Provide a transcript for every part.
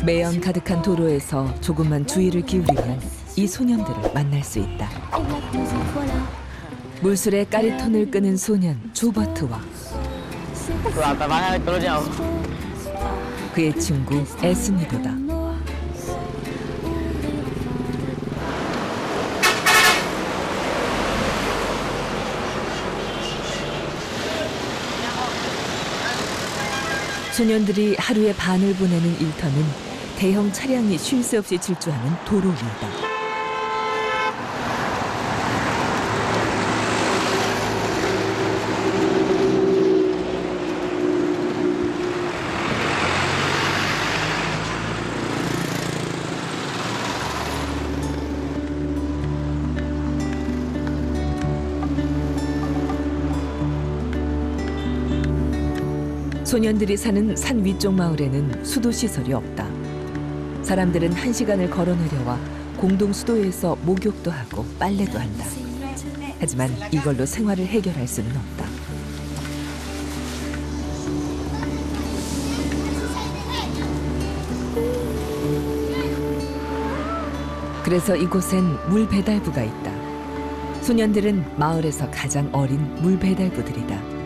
매연 가득한 도로에서 조금만 주의를 기울이면 이 소년들을 만날 수 있다. 물술에 까리톤을 끄는 소년 조버트와 그의 친구 에스니도다. 소년들이 하루에 반을 보내는 일터는 대형 차량이 쉴 새 없이 질주하는 도로 위이다. 소년들이 사는 산 위쪽 마을에는 수도 시설이 없다. 사람들은 1시간을 걸어 내려와 공동 수도에서 목욕도 하고 빨래도 한다. 하지만 이걸로 생활을 해결할 수는 없다. 그래서 이곳엔 물 배달부가 있다. 소년들은 마을에서 가장 어린 물 배달부들이다.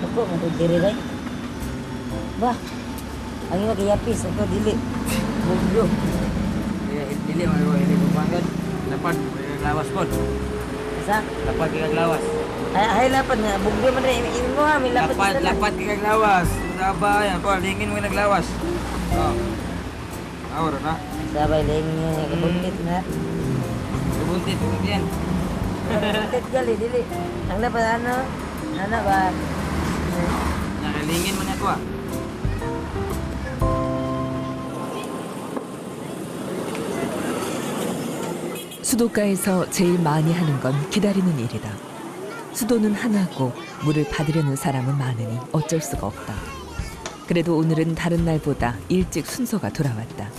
Ako, magkakiri rin. Ba, ang ina kaya pis, ako dili. Bugyo. Dili pagbanggad. Dapat lawas po. Sa? Dapat kikag lawas. Ay, lapat nga. Bugyo man rin. Imin mo ha, may lapat isa lang. Dapat kikag lawas. Daba yan po, lingin mo naglawas. Oh. Awar na. Sabay, lingin niya. Kabuntit na. Buntit yan. Kabuntit gali, dili. Ang lapat ano? Ano ba? Nakalingin mo na ko ah. 수도가에서 제일 많이 하는 건 기다리는 일이다. 수도는 하나고 물을 받으려는 사람은 많으니 어쩔 수가 없다. 그래도 오늘은 다른 날보다 일찍 순서가 돌아왔다.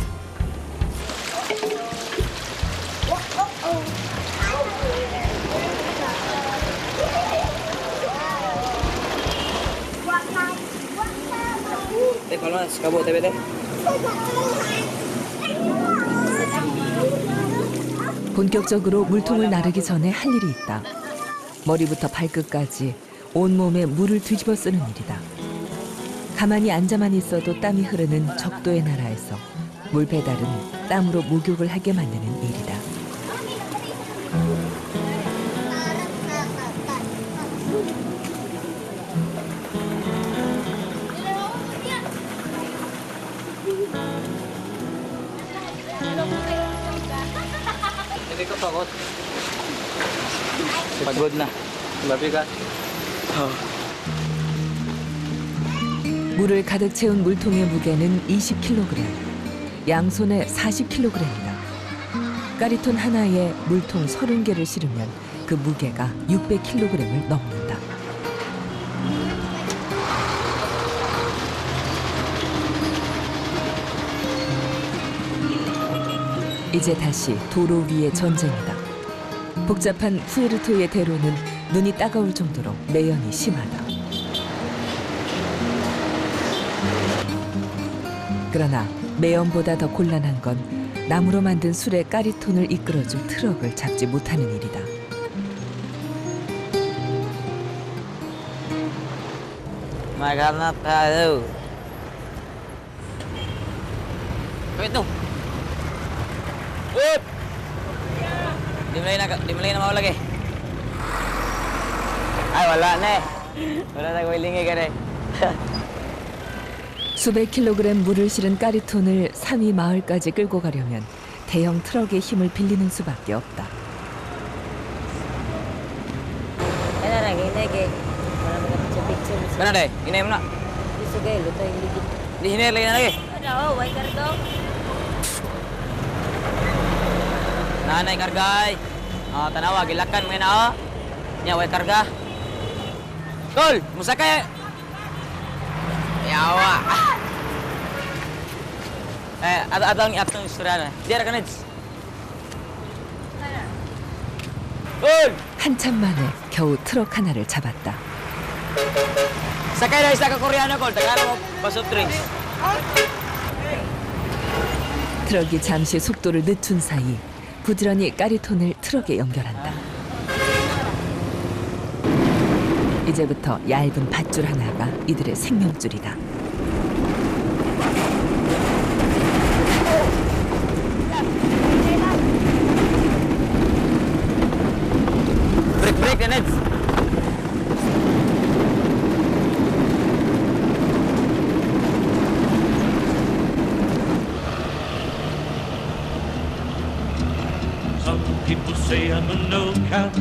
본격적으로 물통을 나르기 전에 할 일이 있다. 머리부터 발끝까지 온몸에 물을 뒤집어 쓰는 일이다. 가만히 앉아만 있어도 땀이 흐르는 적도의 나라에서 물 배달은 땀으로 목욕을 하게 만드는 일이다. Hindi ko pagod. Pagod na. Mabigat. 물을 가득 채운 물통의 무게는 20kg, 양손에 40kg이다. 까리톤 하나에 물통 30개를 실으면 그 무게가 600kg을 넘는다. 이제 다시 도로 위의 전쟁이다. 복잡한 푸에르토의 대로는 눈이 따가울 정도로 매연이 심하다. 그러나 매연보다 더 곤란한 건 나무로 만든 술의 까리톤을 이끌어줄 트럭을 잡지 못하는 일이다. Maghanap tayo. Ito. Up! Di mo na mawala lagi. Ay, wala na eh. Wala na willingi ka na eh. 수백 킬로그램 물을 실은 까리톤을 상위 마을까지 끌고 가려면 대형 트럭의 힘을 빌리는 수밖에 없다. Ano na, ginagay. Para magpicture. Mana deh? Ini mana? Gusto kayo, luto yung ligid. Di sini lagi na lagi. Ano, why kargo? Nanay kargay. Tanawa, gilakan mo na oh. Nya, way karga. Tol, musakay. Yawa. atong istorya na. Diara ka neds. Tol! 한참 만에 겨우 트럭 하나를 잡았다. Sakay na isa ka Koreano ko. Tagalan mo pa soft drinks. 트럭이 잠시 속도를 늦춘 사이 부지런히 까리톤을 트럭에 연결한다. 이제부터 얇은 밧줄 하나가 이들의 생명줄이다. Break the nets. Some people say I'm a no count.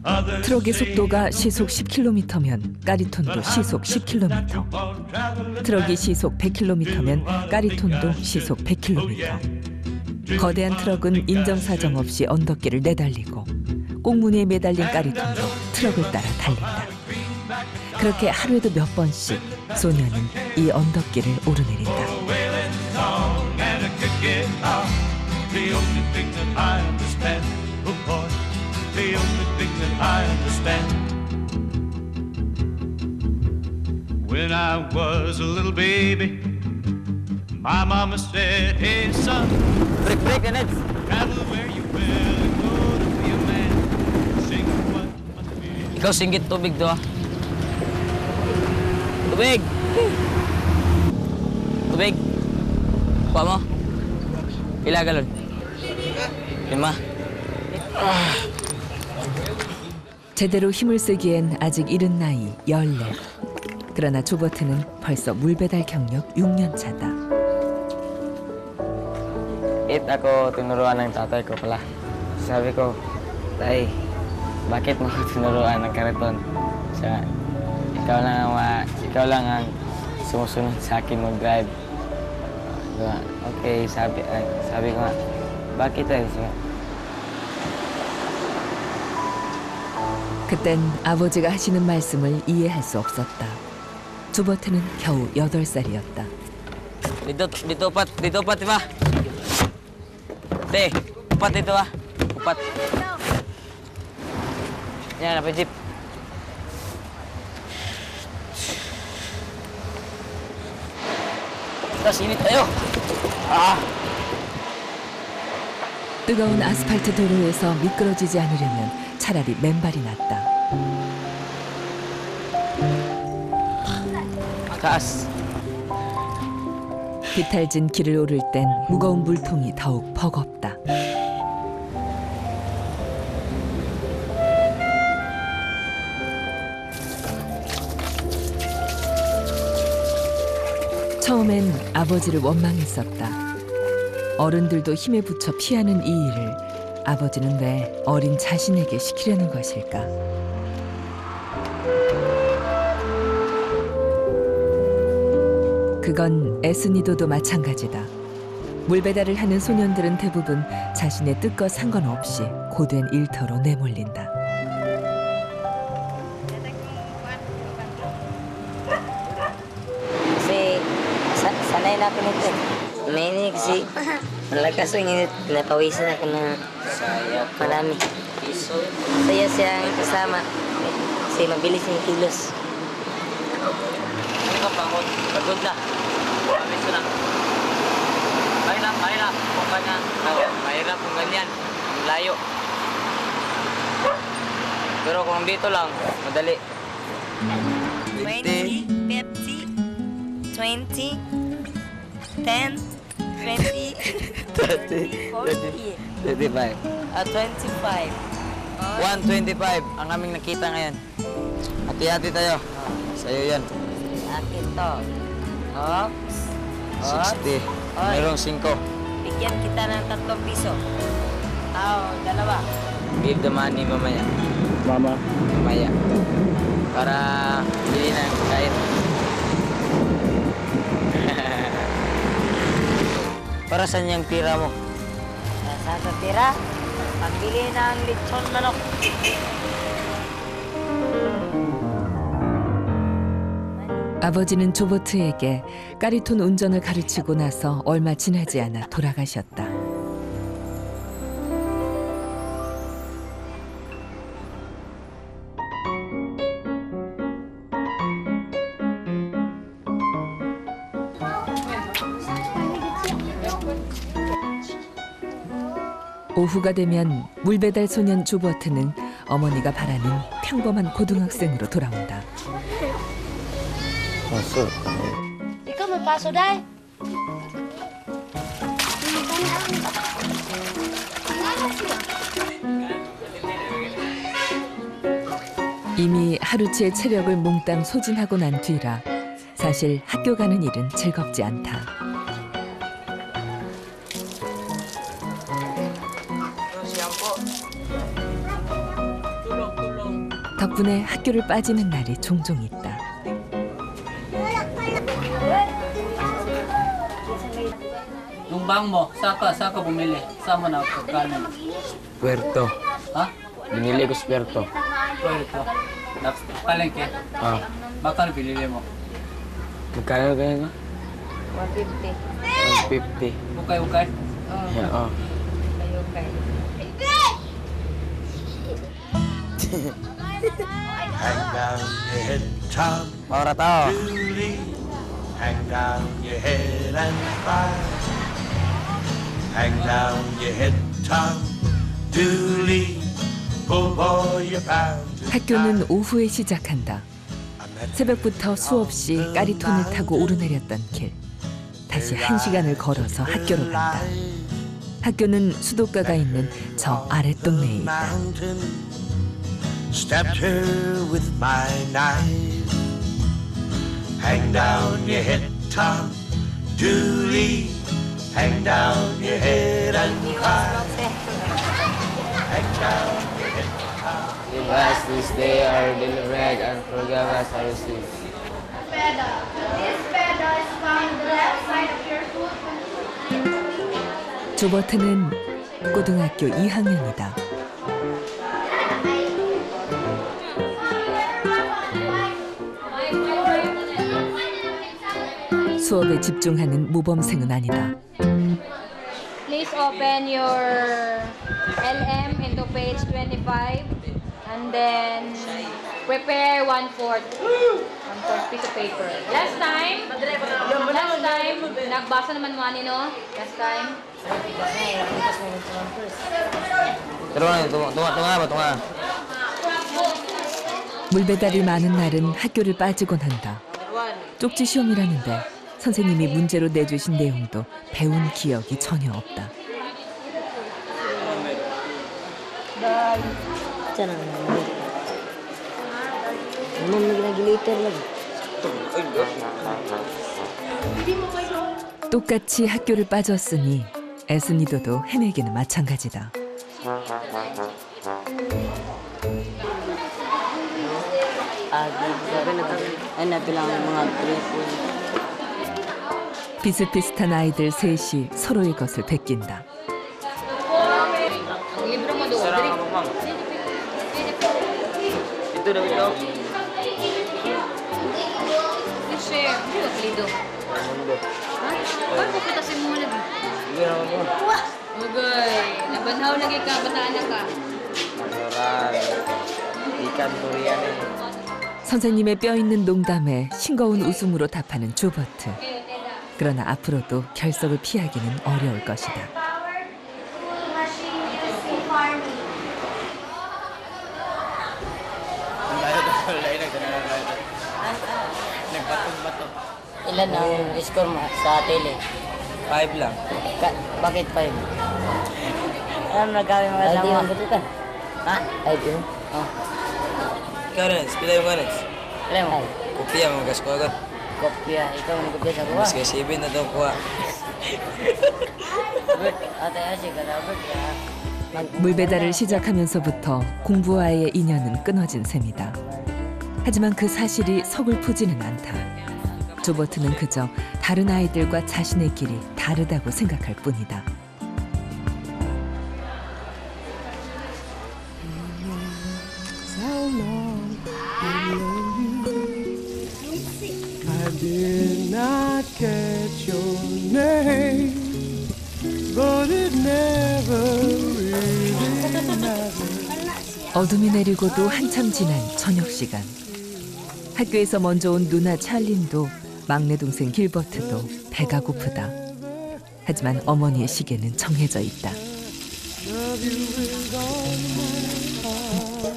Others 트럭의 say 속도가 시속 10km면 까리톤도 시속 10km. 트럭이 시속 100km면 까리톤도 시속 100km. 거대한 트럭은 인정사정 없이 언덕길을 내달리고 꽁무니에 매달린 까리톤도 트럭을 따라 달린다. 그렇게 하루에도 몇 번씩 소녀는 이 언덕길을 오르내린다. wailing song and a good guitar. The only thing that I understand, oh boy, the only thing that I understand. When I was a little baby, my mama said, hey son, Break the nets. travel where you will and go to be a man. Sing what must be. Ikaw singgit tubig to ah. Tubig! Tubig! Kuha mo? Pila galon? 5. 제대로 힘을 쓰기엔 아직 이른 나이 14. 그러나 조버트는 벌써 물배달 경력 6년 차다. Ako tinuruan ng tatay ko pala. Sabi ko, Tay, bakit mo ako tinuruan ng kariton? Siya, ikaw lang ang sumusunod sa akin mag-drive. Diba? Okay, sabi ko nga, bakit tayo siya? 그땐 아버지가 하시는 말씀을 이해할 수 없었다. 조버트는 겨우 8살이었다. Dito upat, diba? Te, upat dito ah. Upat. Yan, apa jeep? Tapos init tayo. 뜨거운 아스팔트 도로에서 미끄러지지 않으려면 차라리 맨발이 낫다. Taas. 비탈진 길을 오를 땐 무거운 물통이 더욱 버겁다. 처음엔 아버지를 원망했었다. 어른들도 힘에 부쳐 피하는 이 일을 아버지는 왜 어린 자신에게 시키려는 것일까? 그건 에스니도도 마찬가지다. 물배달을 하는 소년들은 대부분 자신의 뜻과 상관없이 고된 일터로 내몰린다. Kasi sanay na ako nito. Mainit kasi malakas ang init. Napawisan ako ng marami. Saya siyang kasama. Kasi mabilis yung kilos. Ano ka pangod? Pagod na. Abiso na. Mahirap. Kung kanya, mahirap kung ganyan. Ang layo. Pero kung dito lang, madali. 20, 50, 20, 10, 20, 40, 25. 25. 125 ang aming nakita ngayon. Hati-hati tayo. Sa'yo yan. Akin to. Ops. 60. Mayroong 5. Bigyan kita ng 3 piso. Dalawa. Give the money mamaya. Mamaya. Para bili ng kain. Para saan yung tira mo? Saan sa tira? Pambili ng lechon manok. 아버지는 조버트에게 까리톤 운전을 가르치고 나서 얼마 지나지 않아 돌아가셨다. 오후가 되면 물배달 소년 조버트는 어머니가 바라는 평범한 고등학생으로 돌아온다. Masuk. Ikaw magpaso, Day. 이미 하루치의 체력을 몽땅 소진하고 난 뒤라 사실 학교 가는 일은 즐겁지 않다. 덕분에 학교를 빠지는 날이 종종 있다. Nung bang mo, saka bumili. Sama na ako kanin. Puerto. Ha? Binili ko sa Puerto. Pwede. Palengke. Ah. Bakal binili mo. Magkano ganyan? 150. 150. Ukay-ukay. Yeah, oh. Kayo kay. Hang down your head, Tom Para tao. Dooley. Hang down your head and cry. Hang down your head, Tom Dooley. Pull boy your pound. 학교는 오후에 시작한다. 새벽부터 수없이 까리톤을 타고 오르내렸던 길. 다시 1시간을 걸어서 학교로 간다. 학교는 수도가가 있는 저 아랫동네에 있다. Stabbed her with my knife. Hang down your head, Tom Dooley. Hang down your head and cry. Hang down your head, Tom. Give us this day our daily bread and forgive us our sins. This peda is found on the left side of your foot. 조버트는 고등학교 2학년이다. 수업에 집중하는 모범생은 아니다. Please open your LM into page 25 and then prepare 1/4 piece of paper. Last time, nagbasa naman mo no? Last time. Terus tunggu apa tunggu? 물배달이 많은 날은 학교를 빠지곤 한다. 쪽지 시험이라는데 선생님이 문제로 내주신 내용도 배운 기억이 전혀 없다. 똑같이 학교를 빠졌으니 에스니도도 헤매기는 마찬가지다. 비슷비슷한 아이들 셋이 서로의 것을 베낀다. Libro mo doon. Itu daw ito. Share. Lido. Ha? Bakit kita si muna? Sige naman po. Ugay. Nabanhaw lagi ka. Bataan na ka. Manuran. Ikan durian ini. 선생님의 뼈 있는 농담에 싱거운 웃음으로 답하는 조버트. 그러나 앞으로도 결석을 피하기는 어려울 것이다. Ilan ang score mo sa tele? 5 lang. Bakit 5? Ano nagawin mo kasama? Ay, di ka? Ha? Ay, di mo? Oh. Ikaw rin, pilay mo rin. Alam mo? Kopya mo gas ko agad. Kopya. Ikaw ang kopya sa kuha. Mas kay 7 na daw kuha. Bert, ate Ashi, kada Bert ya. 물배달을 시작하면서부터 공부와의 인연은 끊어진 셈이다. 하지만 그 사실이 서글프지는 않다. 조버트는 그저 다른 아이들과 자신의 길이 다르다고 생각할 뿐이다. I did not catch your name, but it never really mattered. 어둠이 내리고도 한참 지난 저녁 시간. 학교에서 먼저 온 누나 찰린도 막내 동생 길버트도 배가 고프다. 하지만 어머니의 시계는 정해져 있다. you with all my heart.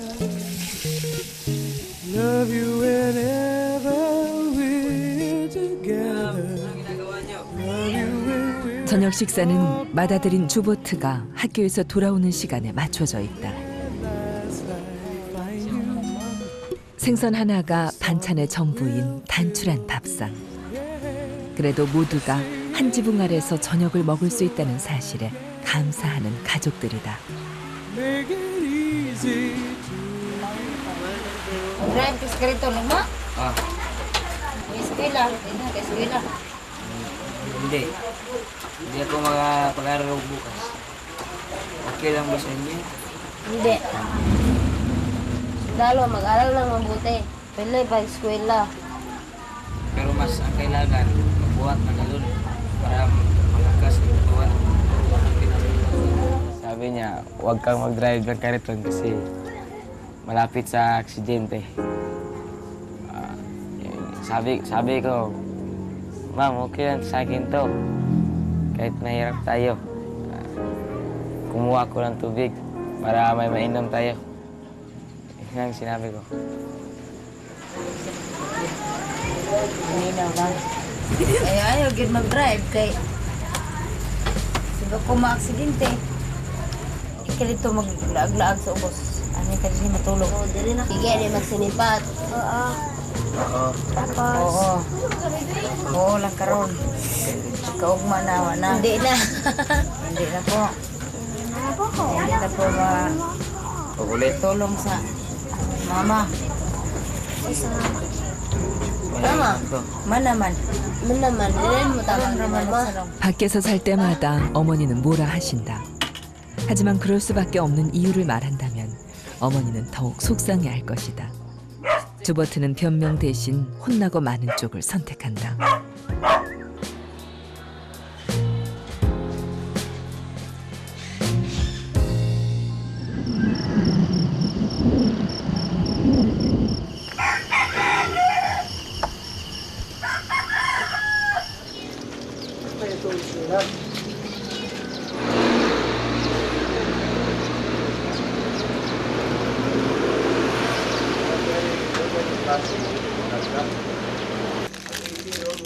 Love you whenever we're together. Love you when we're 저녁 식사는 맏아들인 주보트가 학교에서 돌아오는 시간에 맞춰져 있다. 생선 하나가 반찬의 전부인 단출한 밥상. 그래도 모두가 한 지붕 아래서 저녁을 먹을 수 있다는 사실에 감사하는 가족들이다. make it easy Drive ka sa karito, luma? Ah, May eskwela. Ina, ka eskwela. hindi. Hindi ako makapag-aral bukas. Okay lang ba sa inyo? Hindi. Lalo, mag-aral lang mabuti. Pwede pa eskwela. Pero mas ang kailangan, magbuhat ng alon para malakas ng katawan. Sabi niya, huwag kang mag-drive ng kariton kasi malapit sa aksidente. Sabi ko, Ma'am, okay lang sa akin to. Kahit mahirap tayo. Kumuha ko ng tubig para may mainom tayo. Yan ang sinabi ko. Malinaw lang. Ay, ayaw, gid mag-drive kay siga ko ma-aksidente. Ikalito maglaag-laag sa ubos. Ano ka din matulog? Oo, dili na. Sige, di magsinipat. Oo. Oo. Tapos? Oo. Oo lang karon. Kaugma na, na. Hindi na. Hindi na po. Hindi na po Ulit. tulong sa mama. Tama. Manaman. Manaman. Diren mo tamang mama. 밖에서 살 때마다 어머니는 뭐라 하신다. 하지만 그럴 수밖에 없는 이유를 말한다면 어머니는 더욱 속상해할 것이다. 주버트는 변명 대신 혼나고 마는 쪽을 선택한다.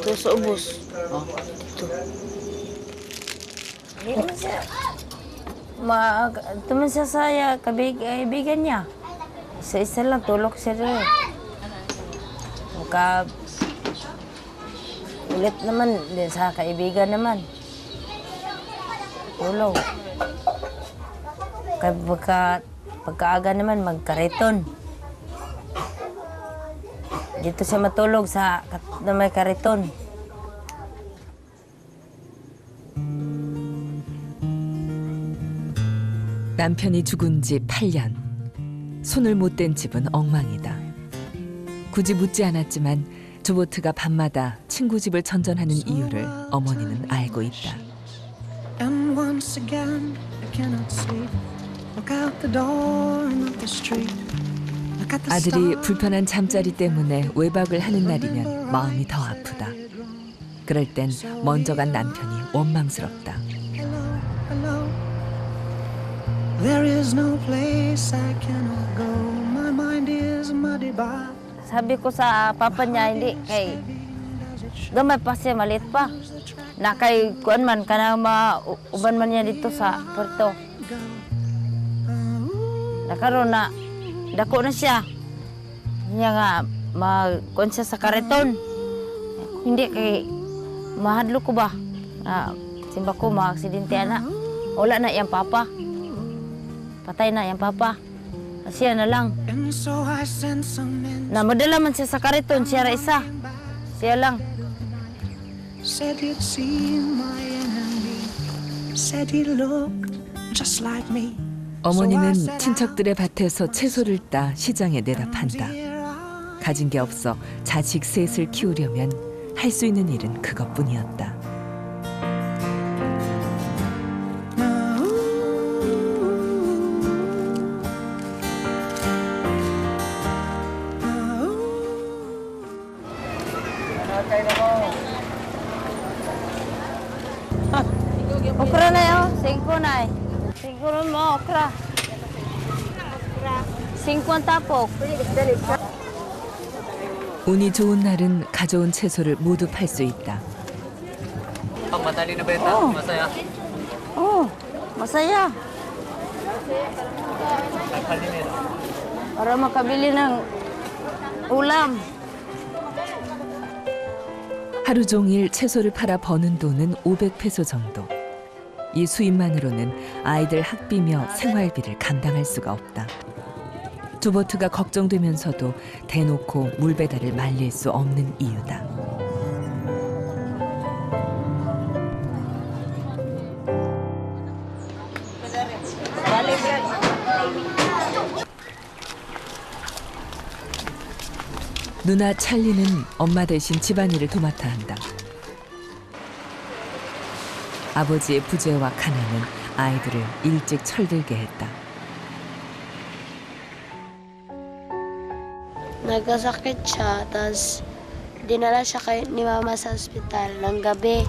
Ito sa ubos. Ito. Ito man siya sa kaibigan niya. Isa-isa lang, tulog siya rin. Ulit naman din sa kaibigan naman. Tulog. Pagkaaga naman, magkariton. Dito siya matulog sa na may kariton. 남편이 죽은 지 8년. 손을 못 댄 집은 엉망이다. 굳이 묻지 않았지만 주보트가 밤마다 친구 집을 전전하는 이유를 어머니는 알고 있다. and once again I cannot sleep. Look out the door and up the street. Look at the 아들이 stars. 불편한 잠자리 때문에 외박을 하는 날이면 마음이 더 아프다. 그럴 땐 먼저 간 남편이 원망스럽다. Hello, hello. There is no place I cannot go. My mind is muddy by. Sabi ko sa papa niya, hindi. Kay gamay pa siya, maliit pa. Na kay kuan man, kanang uban man niya dito sa Puerto. Nakaroon na, dako na siya. Niya nga, kuan siya sa kariton. Hindi kay, mahadlo ko ba? Simba ko, ma-aksidente na. Wala na yung papa. Patay na yung papa. Siya na lang. And so I sent some men. Namadala man siya sa kariton, siya ra isa. Siya lang. Said he'd seen my enemy. Said he looked just like me. 어머니는 친척들의 밭에서 채소를 따 시장에 내다 판다. 가진 게 없어 자식 셋을 키우려면 할 수 있는 일은 그것뿐이었다. Okra na yun, 5 na eh. Siguro mo, okra. 50 po. 운이 좋은 날은 가져온 채소를 모두 팔 수 있다. Pang madali na benta, masaya. Masaya. Para makabili ng ulam. 하루 종일 채소를 팔아 버는 돈은 500페소 정도. 이 수입만으로는 아이들 학비며 생활비를 감당할 수가 없다. 조버트가 걱정되면서도 대놓고 물 배달을 말릴 수 없는 이유다. 누나 찰리는 엄마 대신 집안일을 도맡아 한다. 아버지의 부재와 가난은 아이들을 일찍 철들게 했다. Nagkasakit siya, tapos dinala siya ni mama sa ospital ng gabi.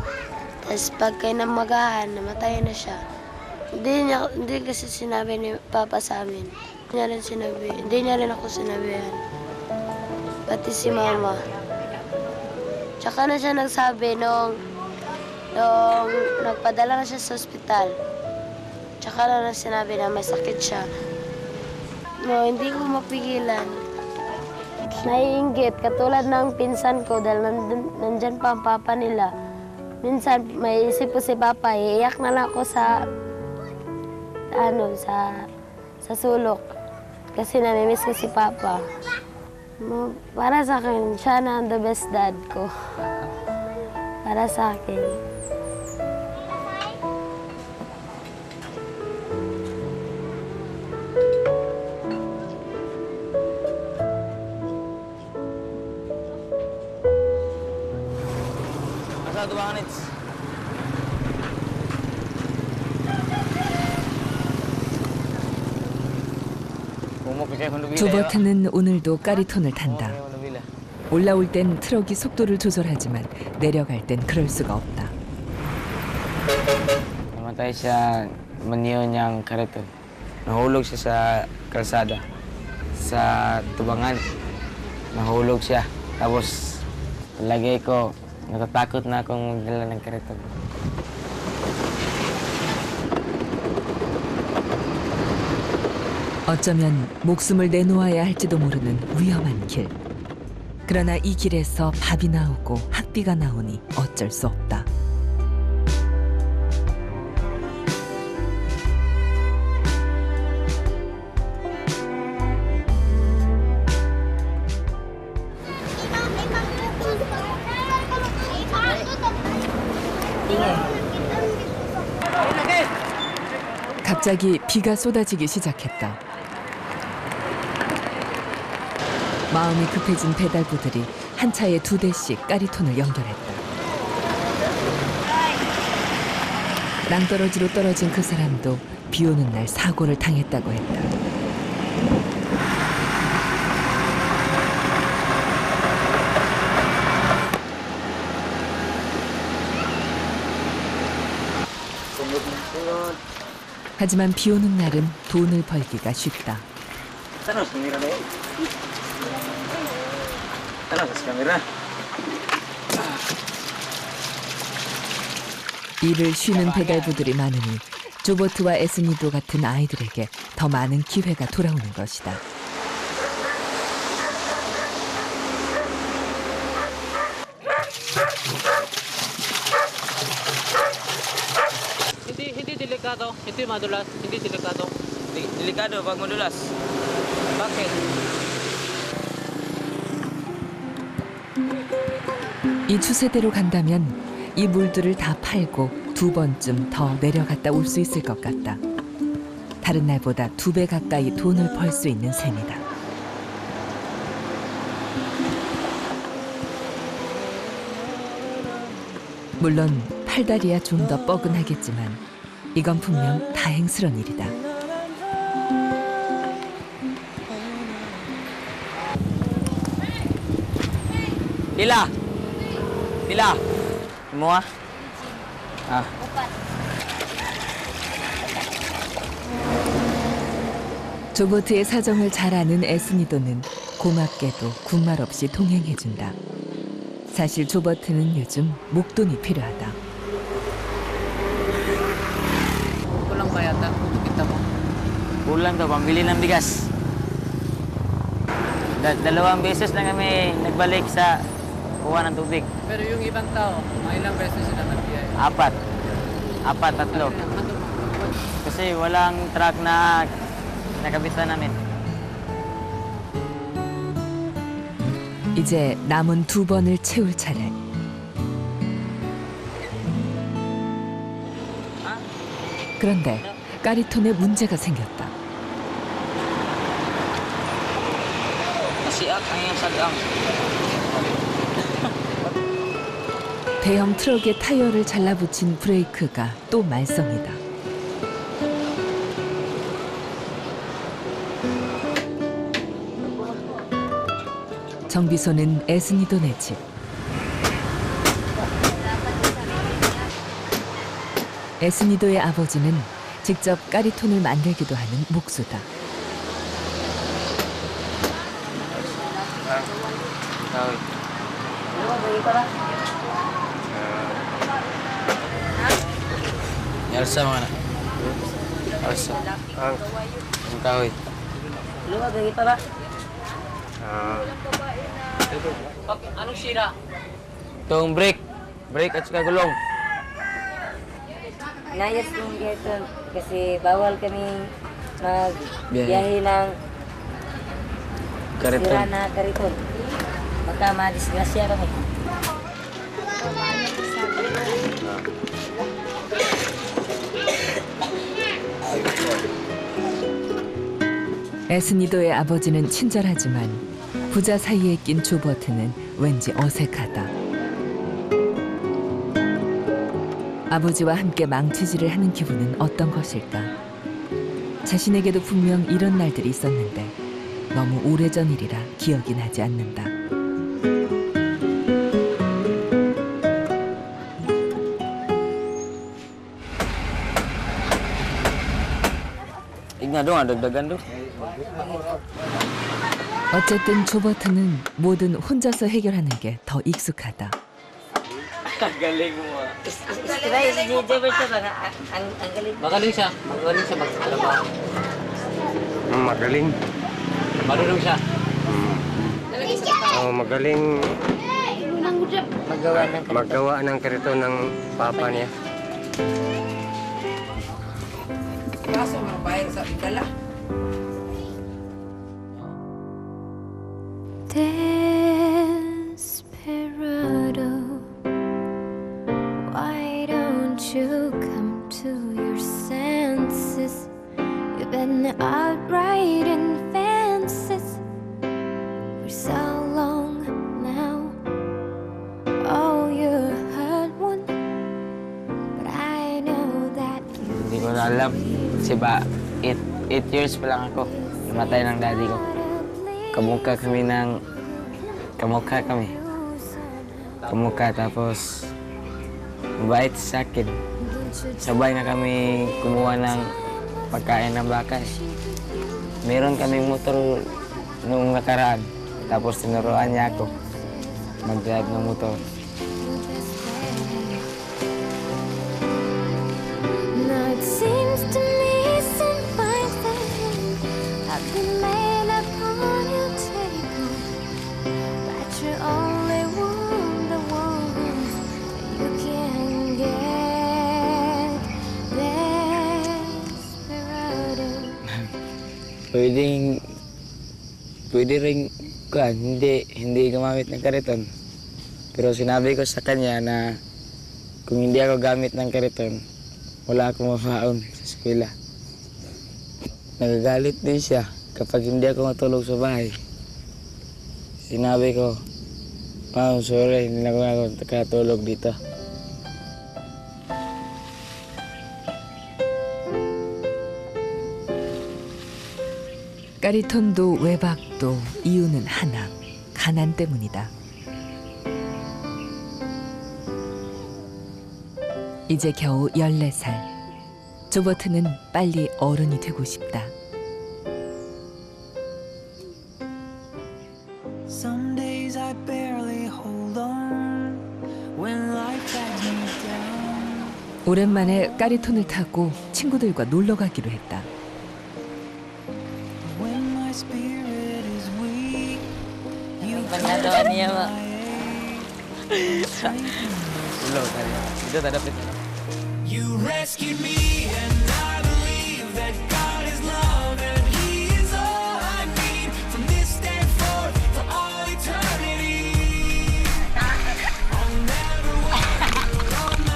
Tapos pagka namagahan, namatay na siya. Hindi kasi sinabi ni Papa sa amin. Hindi niya rin ako sinabihan. Pati si Mama. Tsaka na siya nagsabi nung nagpadala na siya sa ospital. Tsaka na sinabi na may sakit siya. No, hindi ko mapigilan. Naiinggit, katulad ng pinsan ko dahil nandyan pa ang papa nila. Minsan may isip ko si Papa, iiyak na lang ako sa sulok. Kasi namimiss ko si Papa. Para sa akin, siya na ang the best dad ko. Para sa akin. Asal 2 minutes. 조버트는 오늘도 까리톤을 탄다. 올라올 땐 트럭이 속도를 조절하지만 내려갈 땐 그럴 수가 없다. Namatay siya, maniyo niyang kariton. Nahulog siya sa kalsada. Sa tubangan, nahulog siya. Tapos, lagay ko, natatakot na akong magdala ng kariton. 어쩌면 목숨을 내놓아야 할지도 모르는 위험한 길. 그러나 이 길에서 밥이 나오고 학비가 나오니 어쩔 수 없다. 갑자기 비가 쏟아지기 시작했다. 마음이 급해진 배달부들이 한 차에 2대씩 까리톤을 연결했다. 낭떠러지로 떨어진 그 사람도 비 오는 날 사고를 당했다고 했다. 하지만 비 오는 날은 돈을 벌기가 쉽다. 일을 쉬는 배달부들이 많으니 조버트와 에스니도 같은 아이들에게 더 많은 기회가 돌아오는 것이다. Hindi delikado, hindi madulas, hindi delikado. Delikado pag madulas. Bakit? 이 추세대로 간다면 이 물들을 다 팔고 2번쯤 더 내려갔다 올 수 있을 것 같다. 다른 날보다 2배 가까이 돈을 벌 수 있는 셈이다. 물론 팔다리야 좀 더 뻐근하겠지만 이건 분명 다행스런 일이다. Pila? Pila? Semua? Ah. 조버트의 사정을 잘 아는 에스니도는 고맙게도 군말 없이 동행해준다. 사실 조버트는 요즘 목돈이 필요하다. Kulang pa yata. Kita mo. Kulang daw, pambili ng bigas. Dalawang beses na kami nagbalik sa kuha ng tubig. Pero yung ibang tao, mga ilang beses sila nagbiyahe. Apat, tatlo. Kasi walang truck na nakabitan namin. 이제 남은 2번을 채울 차례. 그런데 까리톤에 문제가 생겼다. Nasiak ang iyong sagang. 대형 트럭의 타이어를 잘라붙인 브레이크가 또 말썽이다. 정비소는 에스니도네 집. 에스니도의 아버지는 직접 까리톤을 만들기도 하는 목수다. Elsa mana? Elsa. Ang kahoy. Luwag lagi pa ba? Anong sira? Itong brake at saka gulong. Nayas kong dito kasi bawal kami magbiyahe ng Kariton. sira na kariton. Baka madisgrasya kami. 에스니도의 아버지는 친절하지만 부자 사이에 낀 조버트는 왠지 어색하다. 아버지와 함께 망치질을 하는 기분은 어떤 것일까? 자신에게도 분명 이런 날들이 있었는데 너무 오래전 일이라 기억이 나지 않는다. Igna dong, dagdagan dong. 어쨌든 조버트는 뭐든 혼자서 해결하는 게 더 익숙하다. Galing mo. Istilay si JJ Berto ba nga ang galing. Magaling siya. Magaling siya magtrabaho. Magaling. Marunong siya. Magaling Magawa ng magawa ng karito ng papa niya. Kaso mabayad sa dala. Desperado, why don't you come to your senses? You've been out riding fences for so long now. Oh, you're a hurt one, but I know that Hindi ko na alam. Kasi ba, 8 years pa lang ako. Namatay ng daddy ko. Kamukha kami, tapos mabait sa akin. Sabay na kami kumuha ng pagkain ng baka. Meron kaming motor noong nakaraan, tapos tinuruan niya ako mag-drive ng motor. now it seems to me sometimes that I've been made upon you take on, but you're only the one you can get. Desperado. Pwede rin hindi gumamit ng kariton. Pero sinabi ko sa kanya na kung hindi ako gamit ng kariton, wala akong mafaon sa eskwela. Nagagalit din siya kapag hindi ako matulog sa bahay. Sinabi ko, sorry, hindi na ako nakatulog dito. 까리톤도 외박도 이유는 하나, 가난 때문이다. 이제 겨우 14살. 조버트는 빨리 어른이 되고 싶다. 오랜만에 까리톤을 타고 친구들과 놀러 가기로 했다. When my spirit is weak, you Pangalawa niya mo. Ulo, tadi. Itu tak dapat. You rescued me, and I believe that God is love, and He is all I need from this day forth for all eternity.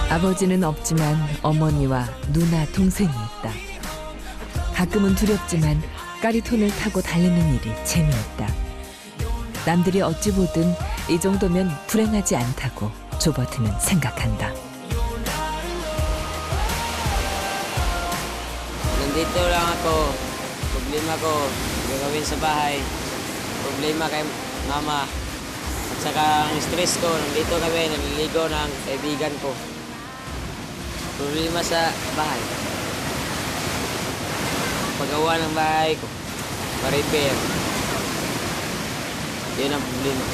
아버지는 없지만 어머니와 누나, 동생이 있다. 가끔은 두렵지만 까리톤을 타고 달리는 일이 재미있다. 남들이 어찌 보든 이 정도면 불행하지 않다고 조버트는 생각한다. Nandito lang ako. Problema ko, gagawin sa bahay. Problema kay mama. At saka ang stress ko, nandito kami, naliligo ng kaibigan ko. Problema sa bahay. Paggawa ng bahay ko, pa-repair. Yun ang problema.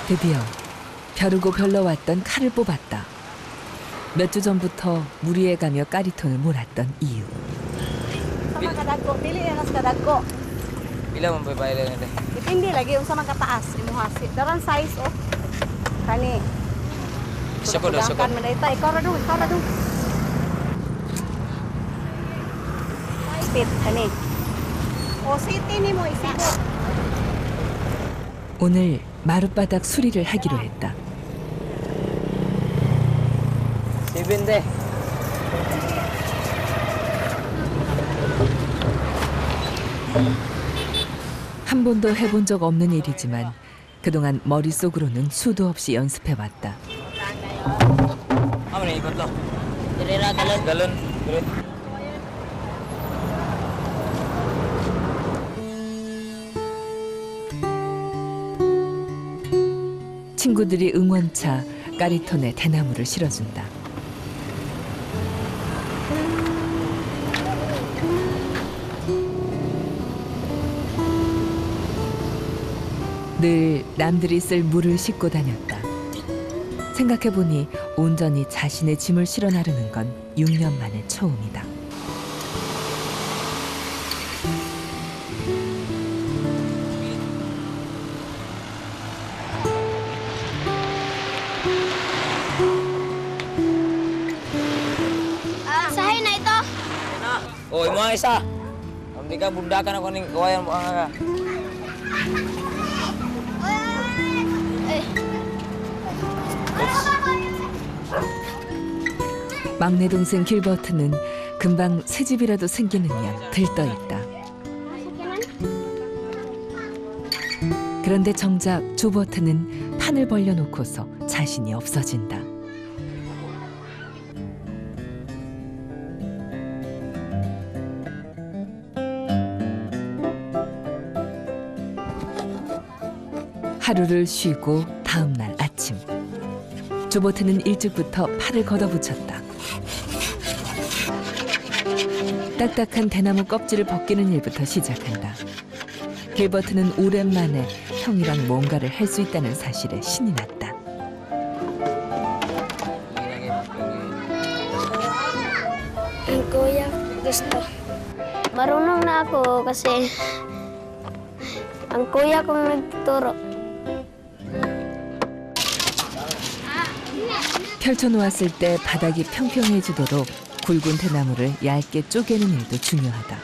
드디어 벼르고 별러 왔던 칼을 뽑았다. 몇 주 전부터 무리해 가며 까리톤을 몰았던 이유. Sama kadagko, dili na nas kadagko. Pila man pa bayan nito? Dipindi lagi unsa man kataas imong hasi. Daran size oh. Kani. Sako daw, sako. Kan man dayta, ikaw ra dong. Speed kani. O city nimo isigo. 오늘 마룻바닥 수리를 하기로 했다. 7 한 번도 해본 적 없는 일이지만 그동안 머릿속으로는 수도 없이 연습해왔다. Apa nih ikut lo? Diri ra galon. Galon. Turun. 친구들이 응원차 까리톤에 대나무를 실어준다. 늘 남들이 쓸 물을 싣고 다녔다. 생각해보니 온전히 자신의 짐을 실어 나르는 건 6년 만의 처음이다. Sahin na ito. Oh, imo isa. Hindi ka bundakan ako ning kawayan mo nga. 막내 동생 길버트는 금방 새 집이라도 생기는 양 들떠있다. 그런데 정작 조버트는 판을 벌려놓고서 자신이 없어진다. 하루를 쉬고 다음 날 아침 조버트는 일찍부터 팔을 걷어붙였다. 딱딱한 대나무 껍질을 벗기는 일부터 시작한다. 길버트는 오랜만에 형이랑 뭔가를 할 수 있다는 사실에 신이 났다. Ang kuya gusto. Marunong na ako kasi ang kuya kong nagtuturo. 펼쳐놓았을 때 바닥이 평평해지도록 굵은 대나무를 얇게 쪼개는 일도 중요하다.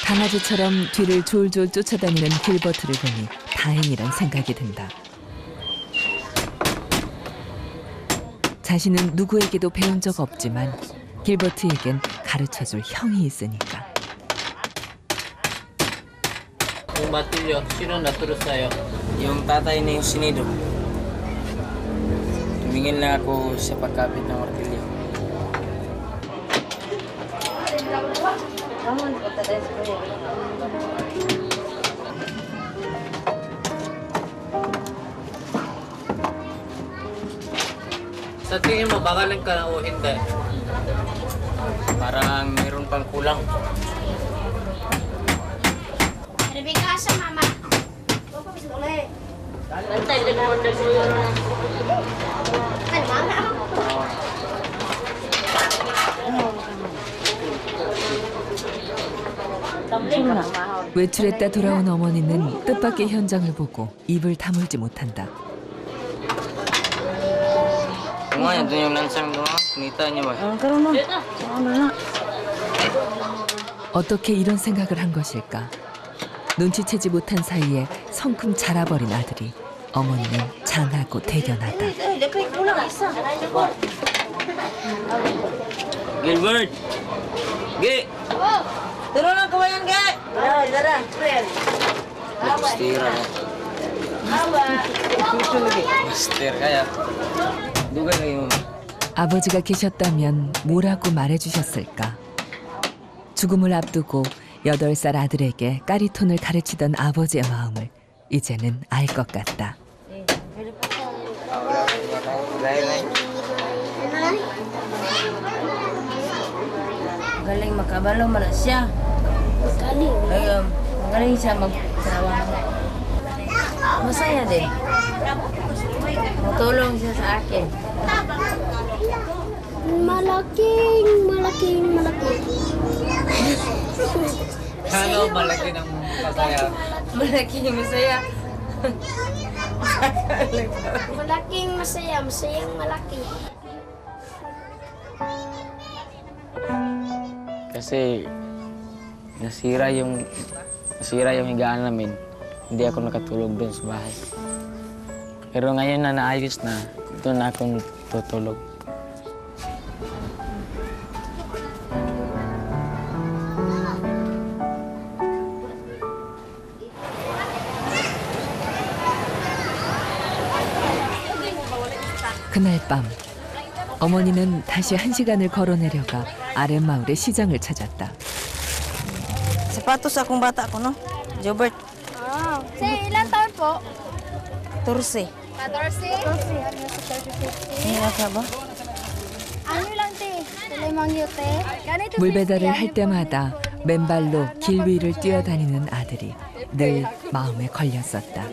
강아지처럼 뒤를 졸졸 쫓아다니는 길버트를 보니 다행이란 생각이 든다. 자신은 누구에게도 배운 적 없지만 길버트에겐 가르쳐줄 형이 있으니까. Yung batilyo, sino naturo sa'yo? Yung tatay na yung sinido. Tumingin lang ako sa pagkapit ng martilyo. Sa tingin mo, bakalan ka na o hindi? Parang mayroon pang kulang. Rebecca sa mama. Bantay, lagawang nagsuyo na. Ano, mama? 외출했다 돌아온 어머니는 뜻밖의 현장을 보고 입을 다물지 못한다. Mga doon yung lansang doon. Kumita niyo ba? 어떻게 이런 생각을 한 것일까? 눈치채지 못한 사이에 성큼 자라버린 아들이 어머니는 장하고 대견하다. Gilbert! Gi! Turun lang kawayan ka! Dara, Stira na. Stir kaya. Dugay na yung 아버지가 계셨다면 뭐라고 말해주셨을까? 죽음을 앞두고 8살 아들에게 까리톤을 가르치던 아버지의 마음을 이제는 알 것 같다. Galing makabalo man siya. Galing siya magtrabaho. Masaya din. Matulong siya sa akin. Malaking. Ano malaki ng masaya? Malaking masaya. Malaking masaya, masayang malaki. kasi nasira yung higaan namin. Hindi ako nakatulog doon sa bahay. Pero ngayon na naayos na, doon akong tutulog. 그날 밤 어머니는 다시 1시간을 걸어내려가 아랫마을의 시장을 찾았다. Sapatos akong bata ko, no? Jobert. Ah, ilan taon po? 14. 14? Hira ka ba? Ano lang, te? Tulimang yote? Ganito, 물 배달을 할 때마다 맨발로 길 위를 뛰어다니는 아들이 늘 마음에 걸렸었다.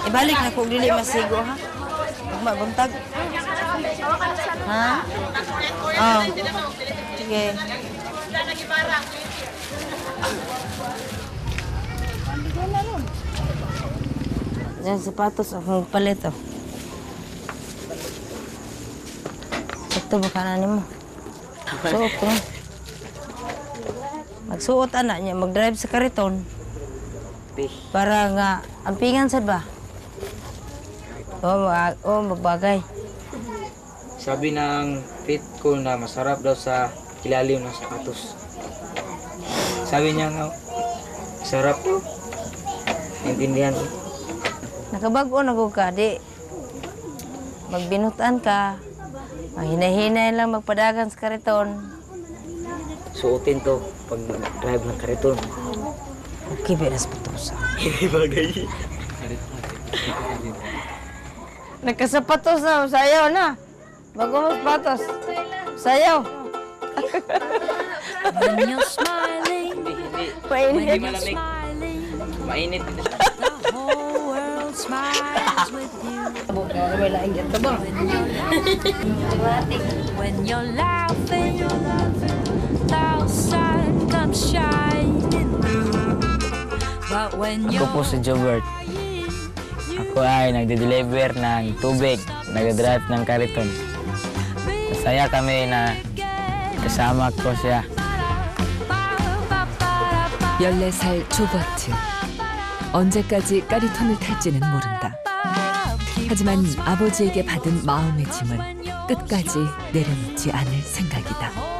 Ibalik na kung dili masigo, ha? Huwag mabuntag. Ha? Oh. Sige. Yan, sapatos akong palit, oh. Sakto ba kanan mo? Suot ko. Magsuot anak niya, mag-drive sa kariton. Para nga, ampingan sad ba? Magbagay. Sabi ng fit ko na masarap daw sa ilalim ng sapatos. Sabi niya nga, sarap to. Naintindihan ko. Nakabago na ko ka, di. Magbinutan ka. Mahinahinay lang magpadagan sa kariton. Suotin to pag drive ng kariton. Okay, beres patusa. Bagay. Nagkasapatos na, sayaw na. Bago mo sapatos. Sayaw. When you're smiling, Mainit. Hindi malamig. Mainit. the whole world smiles with you. When you're laughing, the sun comes shining through. But when Ako po si Jobert. Ako ay nagde-deliver ng tubig, nag-drive ng kariton. Masaya kami na kasama ko siya. 14살 조버트. 언제까지 까리톤을 탈지는 모른다. 하지만 아버지에게 받은 마음의 짐은 끝까지 내려놓지 않을 생각이다.